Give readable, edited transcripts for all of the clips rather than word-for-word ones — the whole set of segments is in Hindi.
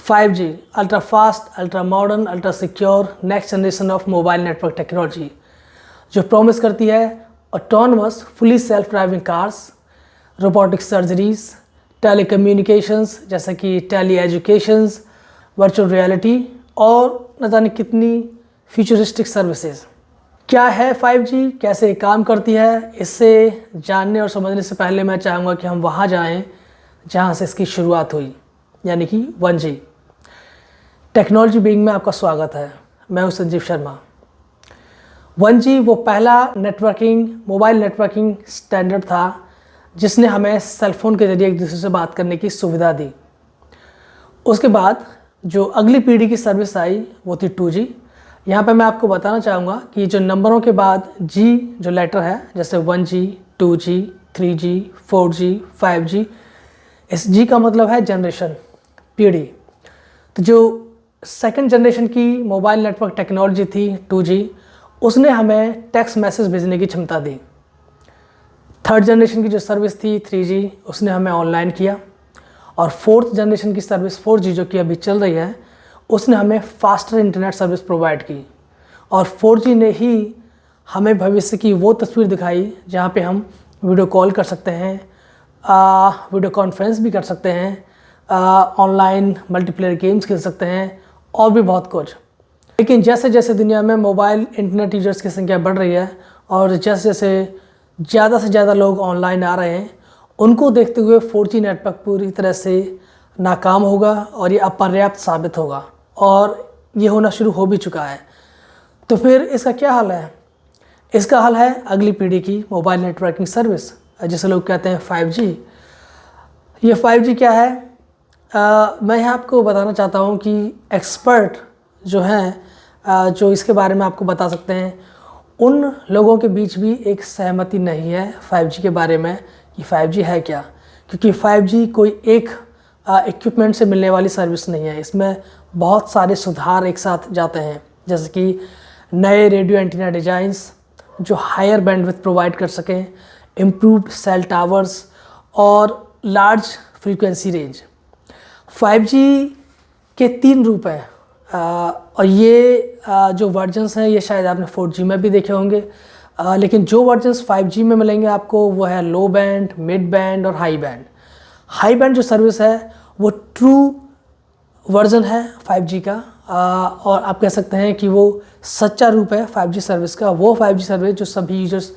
5G, ultra fast, ultra modern, ultra secure, next generation of mobile network technology, जो प्रॉमिस करती है autonomous fully self driving cars, robotic surgeries, telecommunications जैसे कि टेली एजुकेशंस, वर्चुअल रियलिटी और न जाने कितनी फ्यूचरिस्टिक सर्विसेज। क्या है 5G, कैसे काम करती है, इससे जानने और समझने से पहले मैं चाहूँगा कि हम वहाँ जाएं जहाँ से इसकी शुरुआत हुई, यानी कि 1G। टेक्नोलॉजी बीइंग में आपका स्वागत है। मैं हूँ संजीव शर्मा। 1G वो पहला मोबाइल नेटवर्किंग स्टैंडर्ड था जिसने हमें सेलफोन के ज़रिए एक दूसरे से बात करने की सुविधा दी। उसके बाद जो अगली पीढ़ी की सर्विस आई वो थी 2G। यहाँ पे मैं आपको बताना चाहूँगा कि जो नंबरों के बाद G जो लेटर है, जैसे 1G, 2G, 3G, 4G, 5G, इस G का मतलब है जनरेशन, पीढ़ी। तो जो सेकंड जनरेशन की मोबाइल नेटवर्क टेक्नोलॉजी थी 2G, उसने हमें टेक्स्ट मैसेज भेजने की क्षमता दी। थर्ड जनरेशन की जो सर्विस थी 3G, उसने हमें ऑनलाइन किया। और फोर्थ जनरेशन की सर्विस 4G जो कि अभी चल रही है, उसने हमें फास्टर इंटरनेट सर्विस प्रोवाइड की। और 4G ने ही हमें भविष्य की वो तस्वीर दिखाई जहाँ पे हम वीडियो कॉल कर सकते हैं, वीडियो कॉन्फ्रेंस भी कर सकते हैं, ऑनलाइन मल्टीप्लेयर गेम्स खेल सकते हैं और भी बहुत कुछ। लेकिन जैसे जैसे दुनिया में मोबाइल इंटरनेट यूजर्स की संख्या बढ़ रही है और जैसे जैसे ज़्यादा से ज़्यादा लोग ऑनलाइन आ रहे हैं, उनको देखते हुए 4G नेटवर्क पूरी तरह से नाकाम होगा और ये अपर्याप्त साबित होगा, और ये होना शुरू हो भी चुका है। तो फिर इसका क्या हल है? इसका हल है अगली पीढ़ी की मोबाइल नेटवर्किंग सर्विस, जिसे लोग कहते हैं 5G। ये 5G क्या है? मैं यहाँ आपको बताना चाहता हूँ कि एक्सपर्ट जो हैं जो इसके बारे में आपको बता सकते हैं, उन लोगों के बीच भी एक सहमति नहीं है 5G के बारे में कि 5G है क्या। क्योंकि 5G कोई एक इक्विपमेंट से मिलने वाली सर्विस नहीं है। इसमें बहुत सारे सुधार एक साथ जाते हैं, जैसे कि नए रेडियो एंटीना डिज़ाइंस जो हायर बैंडविड्थ प्रोवाइड कर सकें, इम्प्रूव्ड सेल टावर्स और लार्ज फ्रीक्वेंसी रेंज। 5G के 3 रूप हैं और ये जो वर्जन्स हैं ये शायद आपने 4G में भी देखे होंगे। लेकिन जो वर्जन्स 5G में मिलेंगे आपको वो है लो बैंड, मिड बैंड और हाई बैंड। हाई बैंड जो सर्विस है वो ट्रू वर्जन है 5G का, और आप कह सकते हैं कि वो सच्चा रूप है 5G सर्विस का। वो 5G सर्विस जो सभी यूजर्स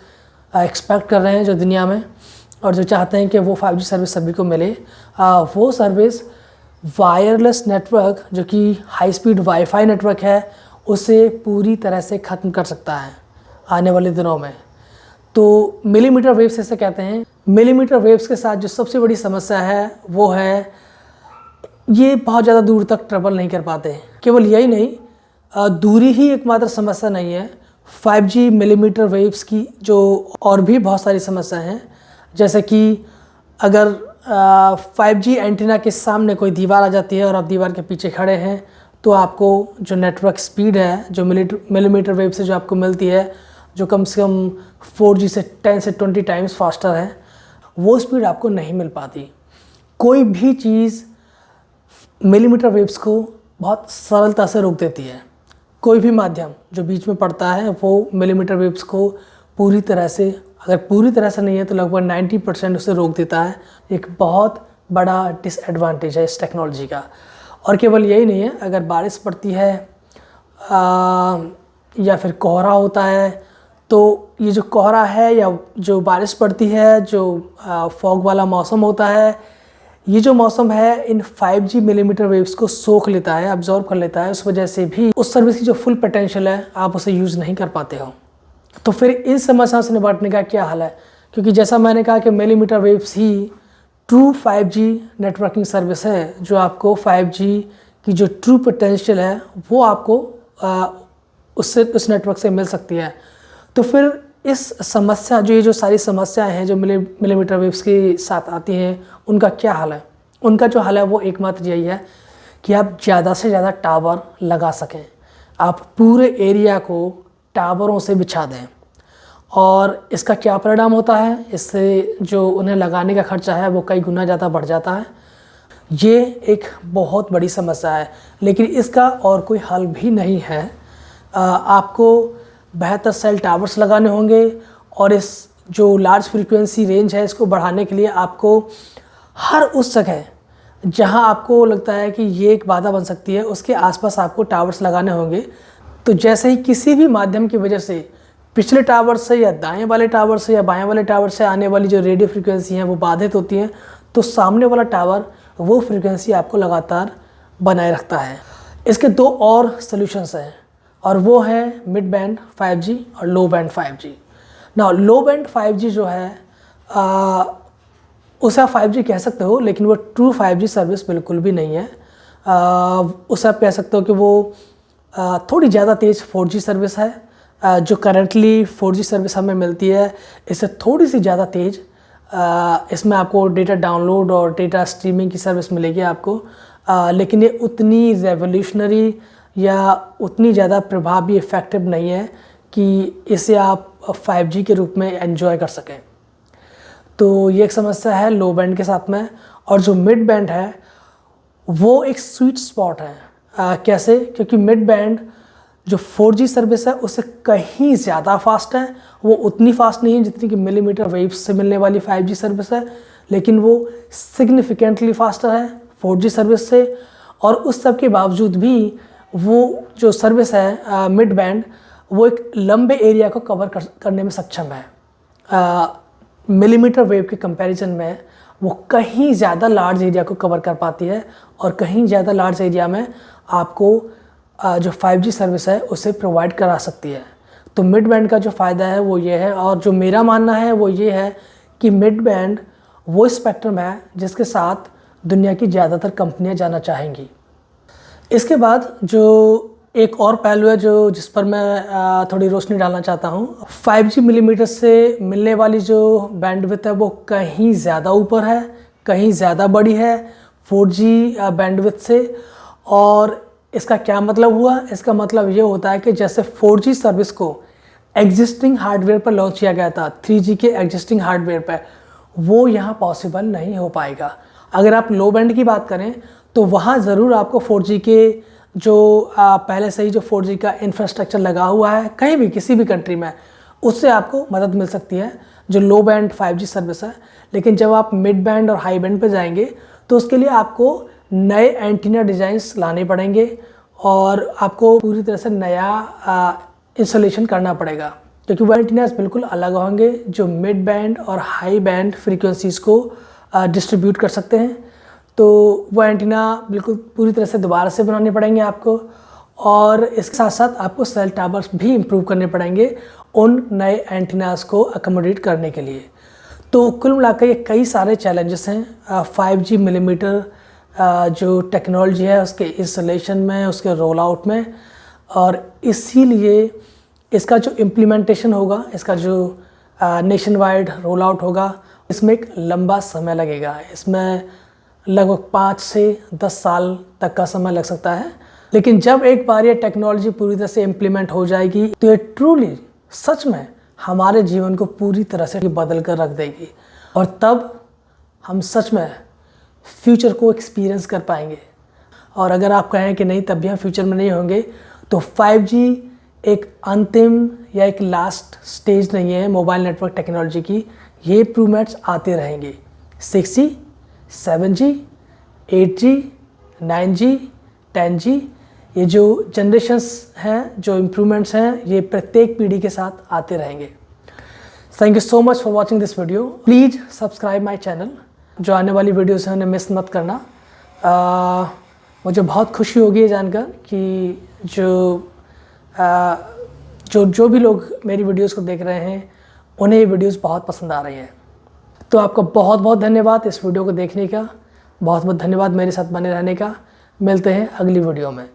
एक्सपेक्ट कर रहे हैं जो दुनिया में, और जो चाहते हैं कि वो 5G सर्विस सभी को मिले। वो सर्विस वायरलेस नेटवर्क जो कि हाई स्पीड वाईफाई नेटवर्क है, उसे पूरी तरह से ख़त्म कर सकता है आने वाले दिनों में। तो मिलीमीटर वेव्स इसे कहते हैं। मिलीमीटर वेव्स के साथ जो सबसे बड़ी समस्या है वो है ये बहुत ज़्यादा दूर तक ट्रेवल नहीं कर पाते। केवल यही नहीं, दूरी ही एकमात्र समस्या नहीं है। 5G मिलीमीटर वेव्स की जो और भी बहुत सारी समस्या हैं, जैसे कि अगर 5G एंटीना के सामने कोई दीवार आ जाती है और आप दीवार के पीछे खड़े हैं, तो आपको जो नेटवर्क स्पीड है जो मिलीमीटर वेव से जो आपको मिलती है, जो कम से कम 4G से 10 से 20 टाइम्स फास्टर है, वो स्पीड आपको नहीं मिल पाती। कोई भी चीज़ मिलीमीटर वेव्स को बहुत सरलता से रोक देती है। कोई भी माध्यम जो बीच में पड़ता है वो मिलीमीटर वेव्स को पूरी तरह से, अगर पूरी तरह से नहीं है तो लगभग 90% उसे रोक देता है। एक बहुत बड़ा डिसएडवांटेज है इस टेक्नोलॉजी का। और केवल यही नहीं है, अगर बारिश पड़ती है या फिर कोहरा होता है, तो ये जो कोहरा है या जो बारिश पड़ती है, जो फॉग वाला मौसम होता है, ये जो मौसम है इन 5G मिलीमीटर वेव्स को सोख लेता है, अब्जॉर्ब कर लेता है। उस वजह से भी उस सर्विस की जो फुल पोटेंशियल है आप उसे यूज़ नहीं कर पाते हो। तो फिर इन समस्याओं से निपटने का क्या हल है? क्योंकि जैसा मैंने कहा कि मिलीमीटर वेव्स ही ट्रू 5G नेटवर्किंग सर्विस है, जो आपको 5G की जो ट्रू पोटेंशियल है वो आपको उससे उस नेटवर्क से मिल सकती है। तो फिर इस समस्या ये जो सारी समस्याएं हैं जो मिलीमीटर वेव्स के साथ आती हैं, उनका क्या हल है? उनका जो हल है वो एकमात्र यही है कि आप ज़्यादा से ज़्यादा टावर लगा सकें। आप पूरे एरिया को टावरों से बिछा दें। और इसका क्या परिणाम होता है? इससे जो उन्हें लगाने का खर्चा है वो कई गुना ज़्यादा बढ़ जाता है। ये एक बहुत बड़ी समस्या है, लेकिन इसका और कोई हल भी नहीं है। आपको बेहतर सेल टावर्स लगाने होंगे और इस जो लार्ज फ्रीक्वेंसी रेंज है इसको बढ़ाने के लिए आपको हर उस जगह जहां आपको लगता है कि ये एक बाधा बन सकती है उसके आसपास आपको टावर्स लगाने होंगे। तो जैसे ही किसी भी माध्यम की वजह से पिछले टावर से या दाएं वाले टावर से या बाएं वाले टावर से आने वाली जो रेडियो फ्रीक्वेंसी हैं वो बाधित होती हैं, तो सामने वाला टावर वो फ्रीक्वेंसी आपको लगातार बनाए रखता है। इसके दो और सॉल्यूशंस हैं और वो है मिड बैंड 5G और लो बैंड 5G। ना लो बैंड 5G जो है उसे आप 5G कह सकते हो, लेकिन वो ट्रू 5G सर्विस बिल्कुल भी नहीं है। उसे आप कह सकते हो कि वो थोड़ी ज़्यादा तेज़ 4G सर्विस है। जो करंटली 4G सर्विस हमें मिलती है इससे थोड़ी सी ज़्यादा तेज़। इसमें आपको डेटा डाउनलोड और डेटा स्ट्रीमिंग की सर्विस मिलेगी आपको, लेकिन ये उतनी रेवोल्यूशनरी या उतनी ज़्यादा प्रभावी इफ़ेक्टिव नहीं है कि इसे आप 5G के रूप में एंजॉय कर सकें। तो ये एक समस्या है लो बैंड के साथ में। और जो मिड बैंड है वो एक स्वीट स्पॉट है। कैसे? क्योंकि मिड बैंड जो 4G सर्विस है उससे कहीं ज़्यादा फास्ट है। वो उतनी फास्ट नहीं है जितनी कि मिलीमीटर वेव्स से मिलने वाली 5G सर्विस है, लेकिन वो सिग्निफिकेंटली फास्टर है 4G सर्विस से। और उस सब के बावजूद भी वो जो सर्विस है मिड बैंड वो एक लंबे एरिया को कवर करने में सक्षम है। मिलीमीटर वेव के कंपैरिजन में वो कहीं ज़्यादा लार्ज एरिया को कवर कर पाती है और कहीं ज़्यादा लार्ज एरिया में आपको जो 5G सर्विस है उसे प्रोवाइड करा सकती है। तो मिड बैंड का जो फ़ायदा है वो ये है, और जो मेरा मानना है वो ये है कि मिड बैंड वो स्पेक्ट्रम है जिसके साथ दुनिया की ज़्यादातर कंपनियां जाना चाहेंगी। इसके बाद जो एक और पहलू है जिस पर मैं थोड़ी रोशनी डालना चाहता हूँ, 5G मिलीमीटर से मिलने वाली जो बैंडविड्थ है वो कहीं ज़्यादा ऊपर है, कहीं ज़्यादा बड़ी है 4G बैंडविड्थ से। और इसका क्या मतलब हुआ? इसका मतलब ये होता है कि जैसे 4G सर्विस को एग्जिस्टिंग हार्डवेयर पर लॉन्च किया गया था 3G के एग्जिस्टिंग हार्डवेयर पर, वो यहाँ पॉसिबल नहीं हो पाएगा। अगर आप लो बैंड की बात करें तो वहाँ ज़रूर आपको 4G के जो पहले से ही जो 4G का इंफ्रास्ट्रक्चर लगा हुआ है कहीं भी किसी भी कंट्री में, उससे आपको मदद मिल सकती है जो लो बैंड 5G सर्विस है। लेकिन जब आप मिड बैंड और हाई बैंड पे जाएंगे तो उसके लिए आपको नए एंटीना डिज़ाइंस लाने पड़ेंगे और आपको पूरी तरह से नया इंस्टॉलेशन करना पड़ेगा, क्योंकि वो एंटीनास बिल्कुल अलग होंगे जो मिड बैंड और हाई बैंड फ्रीक्वेंसीज़ को डिस्ट्रीब्यूट कर सकते हैं। तो वो एंटीना बिल्कुल पूरी तरह से दोबारा से बनाने पड़ेंगे आपको, और इसके साथ साथ आपको सेल टावर्स भी इम्प्रूव करने पड़ेंगे उन नए एंटीनास को अकोमोडेट करने के लिए। तो कुल मिलाकर ये कई सारे चैलेंजेस हैं 5G मिलीमीटर जो टेक्नोलॉजी है उसके इंस्टॉलेशन में, उसके रोल आउट में, और इसीलिए इसका जो इम्प्लीमेंटेशन होगा, इसका जो नेशन वाइड रोल आउट होगा, इसमें एक लंबा समय लगेगा। इसमें लगभग 5 से 10 साल तक का समय लग सकता है। लेकिन जब एक बार ये टेक्नोलॉजी पूरी तरह से इम्प्लीमेंट हो जाएगी तो ये ट्रूली सच में हमारे जीवन को पूरी तरह से बदल कर रख देगी, और तब हम सच में फ्यूचर को एक्सपीरियंस कर पाएंगे। और अगर आप कहें कि नहीं तब भी हम फ्यूचर में नहीं होंगे, तो 5G एक अंतिम या एक लास्ट स्टेज नहीं है मोबाइल नेटवर्क टेक्नोलॉजी की। ये इम्प्रूवमेंट्स आते रहेंगे। 6G, 7G, 8G, 9G, 10G, ये जो जनरेशन्स हैं, जो इम्प्रूवमेंट्स हैं, ये प्रत्येक पीढ़ी के साथ आते रहेंगे। Thank you so much for watching this video. Please subscribe my channel. जो आने वाली वीडियोस हैं उन्हें मिस मत करना। मुझे बहुत खुशी होगी ये जानकर कि जो भी लोग मेरी वीडियोस को देख रहे हैं उन्हें ये वीडियोस बहुत पसंद आ रही हैं। तो आपका बहुत बहुत धन्यवाद इस वीडियो को देखने का, बहुत बहुत धन्यवाद मेरे साथ बने रहने का। मिलते हैं अगली वीडियो में।